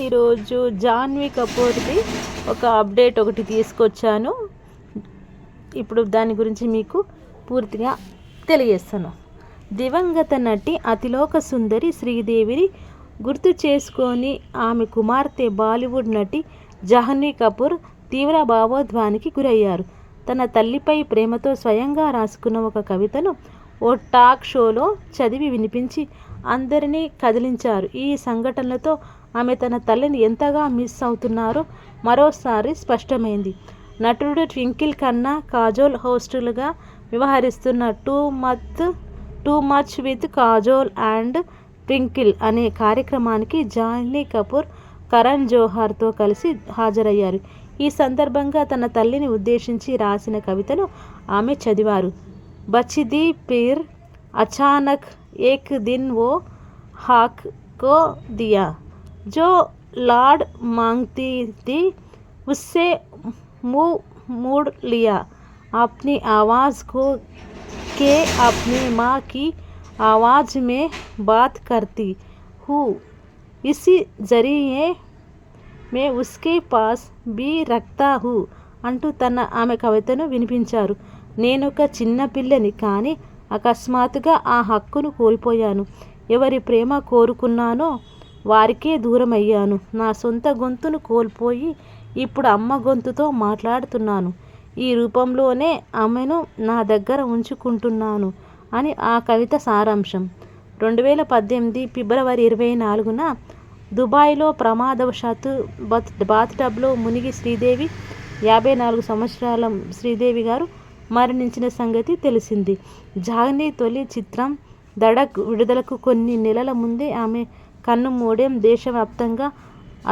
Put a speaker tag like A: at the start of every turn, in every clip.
A: ఈరోజు జాన్వీ కపూర్ది ఒక అప్డేట్ ఒకటి తీసుకొచ్చాను. ఇప్పుడు దాని గురించి మీకు పూర్తిగా తెలియజేస్తాను. దివంగత నటి అతిలోక సుందరి శ్రీదేవిని గుర్తు చేసుకొని ఆమె కుమార్తె బాలీవుడ్ నటి జాహ్నవి కపూర్ తీవ్ర భావోద్వేగానికి గురయ్యారు. తన తల్లిపై ప్రేమతో స్వయంగా రాసుకున్న ఒక కవితను ఓ టాక్ షోలో చదివి వినిపించి అందరినీ కదిలించారు. ఈ సంఘటనలతో ఆమె తన తల్లిని ఎంతగా మిస్ అవుతున్నారో మరోసారి స్పష్టమైంది. నటుడు ట్వింకిల్ ఖన్నా కాజోల్ హోస్టులుగా వ్యవహరిస్తున్న too much with Kajol and twinkle అనే కార్యక్రమానికి జాహ్నవి కపూర్ కరణ్ జోహార్తో కలిసి హాజరయ్యారు. ఈ సందర్భంగా తన తల్లిని ఉద్దేశించి రాసిన కవితను ఆమె చదివారు. బచ్చిది పీర్ అచానక్ ఏక్ దిన్ వో హాక్ కో దియా जो लाड मांगती थी उससे मुंह मोड़ लिया अपनी आवाज़ को के अपनी माँ की आवाज़ में बात करती हूँ इसी जरिए मैं उसके पास भी रखता हूँ అంటూ ఆమె కవితను వినిపించారు. నేనొక చిన్న పిల్లని, కానీ అకస్మాత్తుగా ఆ హక్కును కోల్పోయాను. ఎవరి ప్రేమ కోరుకున్నానో వారికే దూరం అయ్యాను. నా సొంత గొంతును కోల్పోయి ఇప్పుడు అమ్మ గొంతుతో మాట్లాడుతున్నాను. ఈ రూపంలోనే ఆమెను నా దగ్గర ఉంచుకుంటున్నాను అని ఆ కవిత సారాంశం. 2018 ఫిబ్రవరి 24న దుబాయ్లో ప్రమాదవశాత్తు బాత్టబ్లో మునిగి 54 సంవత్సరాల శ్రీదేవి గారు మరణించిన సంగతి తెలిసింది. జాహ్నవి తొలి చిత్రం ధడక్ విడుదలకు కొన్ని నెలల ముందే ఆమె కన్నుమూయడం దేశవ్యాప్తంగా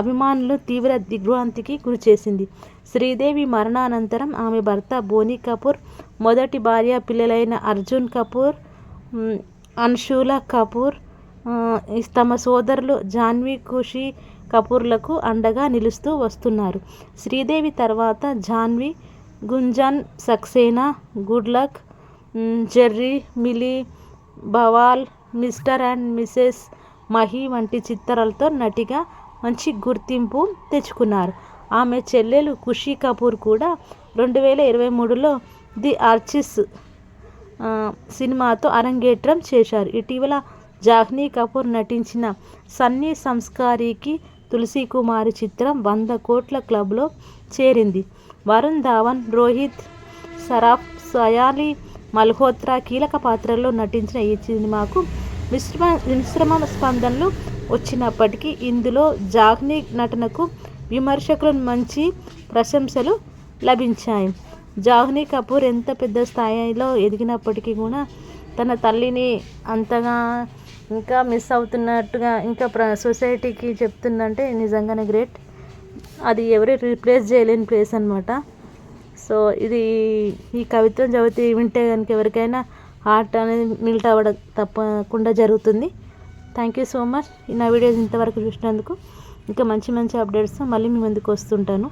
A: అభిమానులు తీవ్ర దిగ్భ్రాంతికి గురిచేసింది. శ్రీదేవి మరణానంతరం ఆమె భర్త బోనీ కపూర్, మొదటి భార్య, పిల్లలైన అర్జున్ కపూర్, అన్షుల కపూర్ తమ సోదరులు జాహ్నవి, ఖుషీ కపూర్లకు అండగా నిలుస్తూ వస్తున్నారు. శ్రీదేవి తర్వాత Jahnavi, Gunjan Saxena, good luck, Jerry, milli Bawaal, mister and Mrs Mahi వంటి చిత్రాలతో నటిగా మంచి గుర్తింపు తెచ్చుకున్నారు. ఆమె చెల్లెలు ఖుషీ కపూర్ కూడా 2023లో ది ఆర్చిస్ సినిమాతో అరంగేట్రం చేశారు. ఇటీవల జాహ్నవి కపూర్ నటించిన సన్నీ సంస్కారీకి తులసి కుమారి చిత్రం 100 కోట్ల క్లబ్లో చేరింది. వరుణ్ ధావన్, రోహిత్ సరాఫ్, సయాలి మల్హోత్రా కీలక పాత్రల్లో నటించిన ఈ సినిమాకు మిశ్రమ స్పందనలు వచ్చినప్పటికీ ఇందులో జాహ్నవి నటనకు విమర్శకుల మంచి ప్రశంసలు లభించాయి. జాహ్నవి కపూర్ ఎంత పెద్ద స్థాయిలో ఎదిగినప్పటికీ కూడా తన తల్లిని అంతగా ఇంకా మిస్ అవుతున్నట్టుగా ఇంకా సొసైటీకి చెప్తుందంటే నిజంగానే గ్రేట్. అది ఎవరు రీప్లేస్ చేయలేని ప్లేస్ అనమాట. సో ఈ కవిత్వం చదివితే వింటే కనుక ఎవరికైనా హార్ట్ అనేది మిల్ట్ అవ్వడం తప్పకుండా జరుగుతుంది. Thank you so much. నా వీడియోస్ ఇంతవరకు చూసినందుకు. ఇంకా మంచి అప్డేట్స్తో మళ్ళీ మీ ముందుకు వస్తుంటాను.